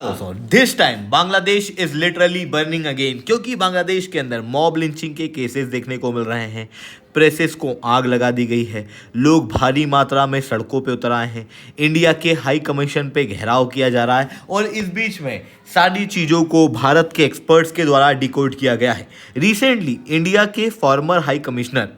This time Bangladesh is literally burning again, क्योंकि बांग्लादेश के अंदर मॉब लिंचिंग के केसेस देखने को मिल रहे हैं। प्रेसेस को आग लगा दी गई है, लोग भारी मात्रा में सड़कों पे उतर आए हैं, इंडिया के हाई कमीशन पे घेराव किया जा रहा है और इस बीच में सारी चीज़ों को भारत के एक्सपर्ट्स के द्वारा डिकोड किया गया है। रिसेंटली इंडिया के former high commissioner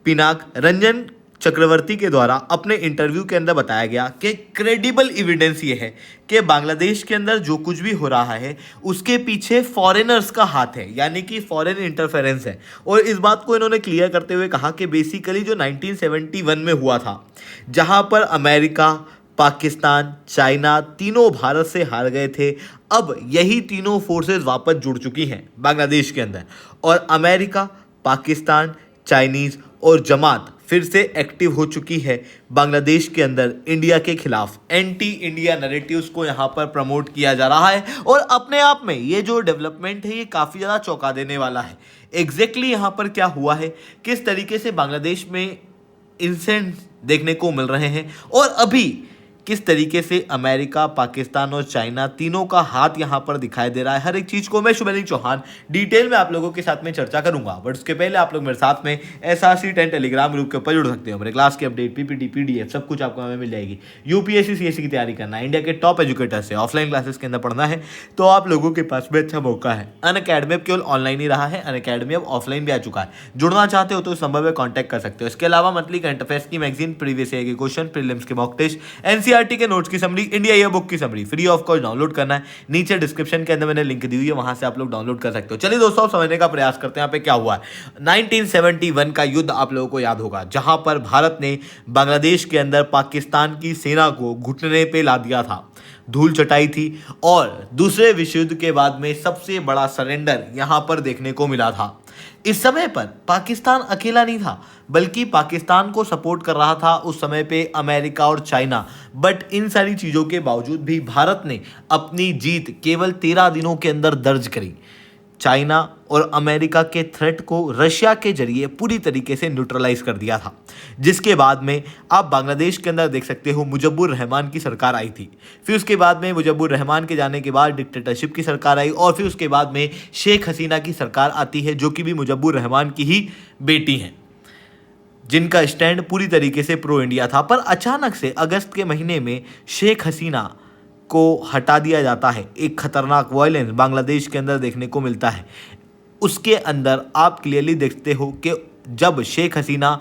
Pinak Ranjan Chakravarty के द्वारा अपने इंटरव्यू के अंदर बताया गया कि क्रेडिबल एविडेंस ये है कि बांग्लादेश के अंदर जो कुछ भी हो रहा है उसके पीछे फॉरेनर्स का हाथ है, यानी कि फॉरेन इंटरफेरेंस है। और इस बात को इन्होंने क्लियर करते हुए कहा कि बेसिकली जो 1971 में हुआ था, जहां पर अमेरिका, पाकिस्तान, चाइना तीनों भारत से हार गए थे, अब यही तीनों फोर्सेस वापस जुड़ चुकी हैं बांग्लादेश के अंदर और अमेरिका, पाकिस्तान, चाइनीज़ और जमात फिर से एक्टिव हो चुकी है बांग्लादेश के अंदर इंडिया के खिलाफ। एंटी इंडिया नैरेटिव्स को यहाँ पर प्रमोट किया जा रहा है और अपने आप में ये जो डेवलपमेंट है ये काफ़ी ज़्यादा चौंका देने वाला है। एग्जैक्टली यहाँ पर क्या हुआ है, किस तरीके से बांग्लादेश में इंसिडेंट देखने को मिल रहे हैं और अभी किस तरीके से अमेरिका, पाकिस्तान और चाइना तीनों का हाथ यहाँ पर दिखाई दे रहा है, हर एक चीज़ को मैं शुभेंदु चौहान डिटेल में आप लोगों के साथ में चर्चा करूंगा। बट उसके पहले आप लोग मेरे साथ में SRC10 टेलीग्राम ग्रुप के ऊपर जुड़ सकते हो। मेरे क्लास की अपडेट, PPT, PDF सब कुछ आपको हमें मिल जाएगी। UPSC CSC की तैयारी करना है, इंडिया के टॉप एजुकेटर से ऑफलाइन क्लासेस के अंदर पढ़ना है तो आप लोगों के पास में अच्छा मौका है। अनअकैडमी अब केवल ऑनलाइन ही रहा है, अनअकैडमी अब ऑफलाइन भी आ चुका है। जुड़ना चाहते हो तो संभव है कॉन्टैक्ट कर सकते हो। इसके अलावा मंथली करंट अफेयर्स की मैगजीन, प्रीवियस ईयर के क्वेश्चन, प्रीलिम्स के मॉक टेस्ट, NCERT के नोट्स की समरी, इंडिया ईयर बुक की summary free of cost download करना है। नीचे डिस्क्रिप्शन के अंदर मैंने लिंक दी हुई है, वहां से आप लोग डाउनलोड कर सकते हो। चलिए दोस्तों, समझने का प्रयास करते हैं यहाँ पे क्या हुआ है। 1971 का युद्ध आप लोगों को याद होगा, जहां पर भारत ने बांग्लादेश के अंदर पाकिस्तान की सेना को घुटने पे ला दिया था, धूल चटाई थी और दूसरे विश्व युद्ध के बाद में सबसे बड़ा सरेंडर यहां पर देखने को मिला था। इस समय पर पाकिस्तान अकेला नहीं था, बल्कि पाकिस्तान को सपोर्ट कर रहा था उस समय पे अमेरिका और चाइना। बट इन सारी चीज़ों के बावजूद भी भारत ने अपनी जीत केवल 13 दिनों के अंदर दर्ज करी। चाइना और अमेरिका के थ्रेट को रशिया के जरिए पूरी तरीके से न्यूट्रलाइज कर दिया था, जिसके बाद में आप बांग्लादेश के अंदर देख सकते हो मुजब्बुर रहमान की सरकार आई थी। फिर उसके बाद में मुजब्बुर रहमान के जाने के बाद डिक्टेटरशिप की सरकार आई और फिर उसके बाद में शेख हसीना की सरकार आती है, जो कि भी मुजब्बुर रहमान की ही बेटी हैं, जिनका स्टैंड पूरी तरीके से प्रो इंडिया था। पर अचानक से अगस्त के महीने में शेख हसीना को हटा दिया जाता है। एक खतरनाक वायलेंस बांग्लादेश के अंदर देखने को मिलता है। उसके अंदर आप क्लियरली देखते हो कि जब शेख हसीना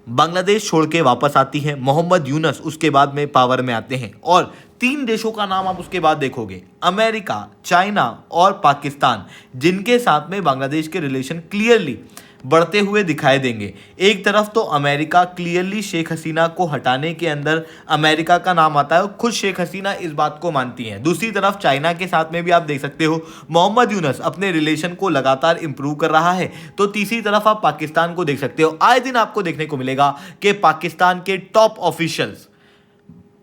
बांग्लादेश छोड़ के वापस आती है, मोहम्मद यूनस उसके बाद में पावर में आते हैं और 3 देशों का नाम आप उसके बाद देखोगे, अमेरिका, चाइना और पाकिस्तान, जिनके साथ में बांग्लादेश के रिलेशन क्लियरली बढ़ते हुए दिखाई देंगे। एक तरफ तो अमेरिका क्लियरली शेख हसीना को हटाने के अंदर अमेरिका का नाम आता है और खुद शेख हसीना इस बात को मानती हैं। दूसरी तरफ चाइना के साथ में भी आप देख सकते हो मोहम्मद यूनस अपने रिलेशन को लगातार इंप्रूव कर रहा है। तो तीसरी तरफ आप पाकिस्तान को देख सकते हो। आए दिन आपको देखने को मिलेगा कि पाकिस्तान के टॉप ऑफिशियल्स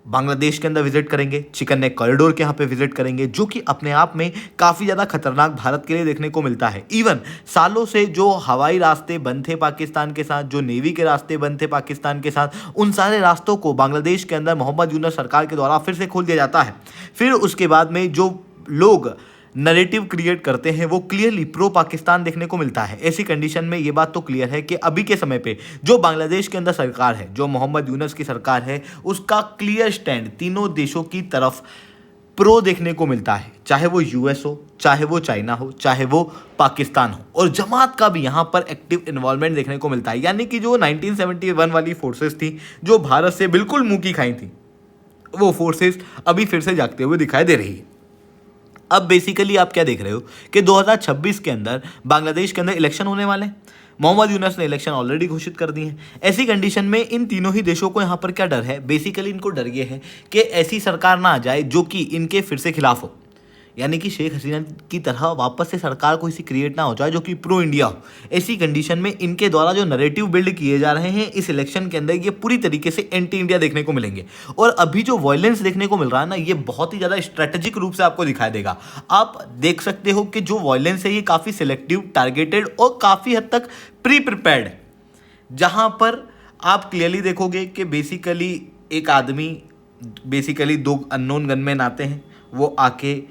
बांग्लादेश के अंदर विजिट करेंगे, चिकन नेक कॉरिडोर के यहाँ पे विजिट करेंगे, जो कि अपने आप में काफ़ी ज़्यादा खतरनाक भारत के लिए देखने को मिलता है। इवन सालों से जो हवाई रास्ते बंद थे पाकिस्तान के साथ, जो नेवी के रास्ते बंद थे पाकिस्तान के साथ, उन सारे रास्तों को बांग्लादेश के अंदर मोहम्मद यूनस सरकार के द्वारा फिर से खोल दिया जाता है। फिर उसके बाद में जो लोग नैरेटिव क्रिएट करते हैं वो क्लियरली प्रो पाकिस्तान देखने को मिलता है। ऐसी कंडीशन में ये बात तो क्लियर है कि अभी के समय पे जो बांग्लादेश के अंदर सरकार है, जो मोहम्मद यूनस की सरकार है, उसका क्लियर स्टैंड तीनों देशों की तरफ प्रो देखने को मिलता है, चाहे वो US हो, चाहे वो चाइना हो, चाहे वो पाकिस्तान हो। और जमात का भी यहाँ पर एक्टिव इन्वॉल्वमेंट देखने को मिलता है, यानी कि जो 1971 वाली फोर्सेस थी जो भारत से बिल्कुल मुँह की खाई थी, वो फोर्सेस अभी फिर से जागते हुए दिखाई दे रही है। अब बेसिकली आप क्या देख रहे हो कि 2026 के अंदर बांग्लादेश के अंदर इलेक्शन होने वाले हैं। मोहम्मद यूनस ने इलेक्शन ऑलरेडी घोषित कर दिए हैं। ऐसी कंडीशन में इन तीनों ही देशों को यहाँ पर क्या डर है, बेसिकली इनको डर ये है कि ऐसी सरकार ना आ जाए जो कि इनके फिर से खिलाफ हो, यानी कि शेख हसीना की तरह वापस से सरकार कोई सी क्रिएट ना हो जाए जो कि प्रो इंडिया हो। ऐसी कंडीशन में इनके द्वारा जो नैरेटिव बिल्ड किए जा रहे हैं इस इलेक्शन के अंदर, ये पूरी तरीके से एंटी इंडिया देखने को मिलेंगे। और अभी जो वायलेंस देखने को मिल रहा है ना, ये बहुत ही ज़्यादा स्ट्रेटेजिक रूप से आपको दिखाई देगा। आप देख सकते हो कि जो वायलेंस है ये काफ़ी सिलेक्टिव, टारगेटेड और काफ़ी हद तक प्री प्रिपेयर्ड है, जहाँ पर आप क्लियरली देखोगे कि बेसिकली एक आदमी, बेसिकली 2 अननोन गनमैन आते हैं, वो आके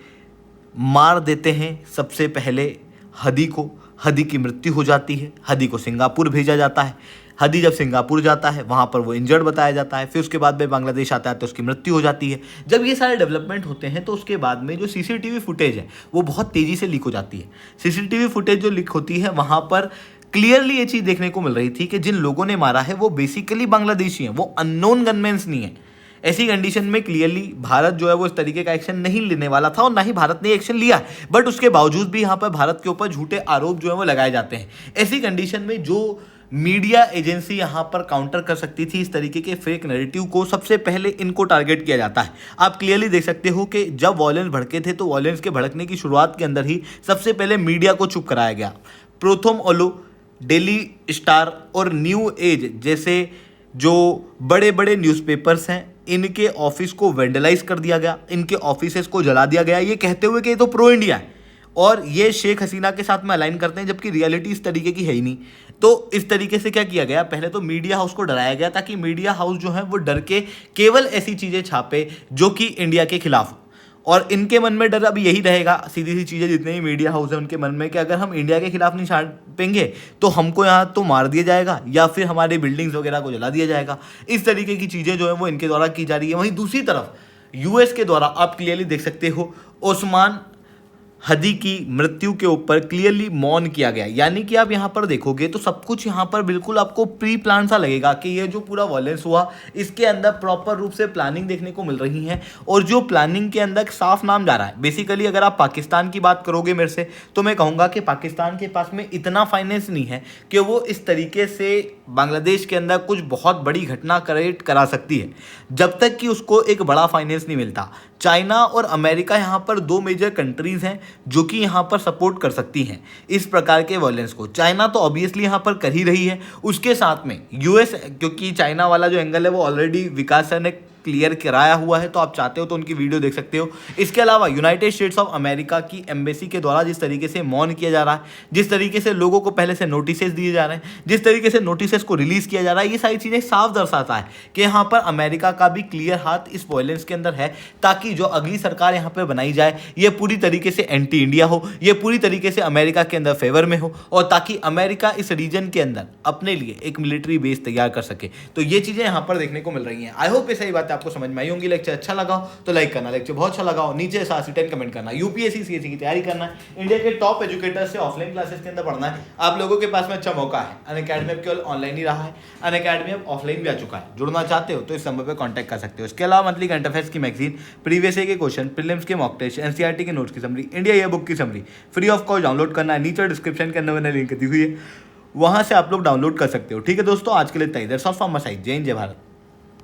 मार देते हैं सबसे पहले हदी को। हदी की मृत्यु हो जाती है, हदी को सिंगापुर भेजा जाता है। हदी जब सिंगापुर जाता है वहाँ पर वो इंजर्ड बताया जाता है, फिर उसके बाद में बांग्लादेश आता है तो उसकी मृत्यु हो जाती है। जब ये सारे डेवलपमेंट होते हैं तो उसके बाद में जो सीसीटीवी फुटेज है वो बहुत तेज़ी से लीक हो जाती है। सीसीटीवी फुटेज जो लीक होती है वहाँ पर क्लियरली ये चीज़ देखने को मिल रही थी कि जिन लोगों ने मारा है वो बेसिकली बांग्लादेशी हैं, वो अननोन गनमैन्स नहीं है। ऐसी कंडीशन में क्लियरली भारत जो है वो इस तरीके का एक्शन नहीं लेने वाला था और ना ही भारत ने एक्शन लिया, बट उसके बावजूद भी यहाँ पर भारत के ऊपर झूठे आरोप जो है वो लगाए जाते हैं। ऐसी कंडीशन में जो मीडिया एजेंसी यहाँ पर काउंटर कर सकती थी इस तरीके के फेक नैरेटिव को, सबसे पहले इनको टारगेट किया जाता है। आप क्लियरली देख सकते हो कि जब वॉयलेंस भड़के थे तो वॉयलेंस के भड़कने की शुरुआत के अंदर ही सबसे पहले मीडिया को चुप कराया गया। प्रथम ओलो, डेली स्टार और न्यू एज जैसे जो बड़े बड़े न्यूज़पेपर्स हैं इनके ऑफिस को वेंडलाइज कर दिया गया, इनके ऑफिसेस को जला दिया गया, ये कहते हुए कि ये तो प्रो इंडिया है और ये शेख हसीना के साथ में अलाइन करते हैं, जबकि रियलिटी इस तरीके की है ही नहीं। तो इस तरीके से क्या किया गया, पहले तो मीडिया हाउस को डराया गया ताकि मीडिया हाउस जो है वो डर के केवल ऐसी चीज़ें छापे जो कि इंडिया के खिलाफ हो। और इनके मन में डर अब यही रहेगा, सीधी सी चीज़ें, जितने भी मीडिया हाउस है उनके मन में, कि अगर हम इंडिया के खिलाफ नहीं छापेंगे तो हमको यहाँ तो मार दिया जाएगा या फिर हमारे बिल्डिंग्स वगैरह को जला दिया जाएगा। इस तरीके की चीज़ें जो है वो इनके द्वारा की जा रही है। वहीं दूसरी तरफ यूएस के द्वारा आप क्लियरली देख सकते हो ओस्मान हदी की मृत्यु के ऊपर क्लियरली मौन किया गया। यानी कि आप यहाँ पर देखोगे तो सब कुछ यहाँ पर बिल्कुल आपको प्री प्लान सा लगेगा कि ये जो पूरा वॉयलेंस हुआ इसके अंदर प्रॉपर रूप से प्लानिंग देखने को मिल रही है और जो प्लानिंग के अंदर साफ नाम जा रहा है। बेसिकली अगर आप पाकिस्तान की बात करोगे मेरे से तो मैं कहूँगा कि पाकिस्तान के पास में इतना फाइनेंस नहीं है कि वो इस तरीके से बांग्लादेश के अंदर कुछ बहुत बड़ी घटना क्रिएट करा सकती है जब तक कि उसको एक बड़ा फाइनेंस नहीं मिलता। चाइना और अमेरिका यहाँ पर दो मेजर कंट्रीज़ हैं जो कि यहाँ पर सपोर्ट कर सकती हैं इस प्रकार के वॉयलेंस को। चाइना तो ऑब्वियसली यहाँ पर कर ही रही है, उसके साथ में यूएस, क्योंकि चाइना वाला जो एंगल है वो ऑलरेडी विकास सर ने क्लियर कराया हुआ है, तो आप चाहते हो तो उनकी वीडियो देख सकते हो। इसके अलावा यूनाइटेड स्टेट्स ऑफ अमेरिका की एम्बेसी के द्वारा जिस तरीके से मौन किया जा रहा है, जिस तरीके से लोगों को पहले से नोटिसेस दिए जा रहे हैं, जिस तरीके से नोटिसेस को रिलीज किया जा रहा है, ये सारी चीज़ें साफ दर्शाता है कि यहाँ पर अमेरिका का भी क्लियर हाथ इस वॉयलेंस के अंदर है, ताकि जो अगली सरकार यहाँ पर बनाई जाए ये पूरी तरीके से एंटी इंडिया हो, ये पूरी तरीके से अमेरिका के अंदर फेवर में हो और ताकि अमेरिका इस रीजन के अंदर अपने लिए एक मिलिट्री बेस तैयार कर सके। तो ये चीज़ें यहाँ पर देखने को मिल रही हैं। आई होप ये सही बात आपको समझ में आई होंगी। लेक्चर अच्छा लगा हो तो लाइक करना, लेक्चर बहुत अच्छा लगा हो नीचे 7 से 10 कमेंट करना। यूपीएससी सीएससी की तैयारी करना है, इंडिया के टॉप एजुकेटर से ऑफलाइन क्लासेस के अंदर पढ़ना है। आप लोगों के पास में अच्छा मौका है। अनअकैडमी अब केवल ऑनलाइन ही रहा है, अनअकैडमी अब ऑफलाइन भी आ चुका है। जुड़ना चाहते हो तो इस नंबर पर कॉन्टैक्ट कर सकते हो। इसके अलावा मंथली करंट अफेयर्स की मैगजीन, प्रीवियस ईयर के क्वेश्चन, प्रीलिम्स के मॉक टेस्ट, एनसीईआरटी के नोट्स की समरी, इंडिया ईयर बुक की summary free of cost download करना है। नीचे डिस्क्रिप्शन के अंदर मैंने लिंक दी हुई है, वहां से आप लोग डाउनलोड कर सकते हो। ठीक है दोस्तों, आज के लिए इतना ही। That's all from my side. जय हिंद, जय भारत।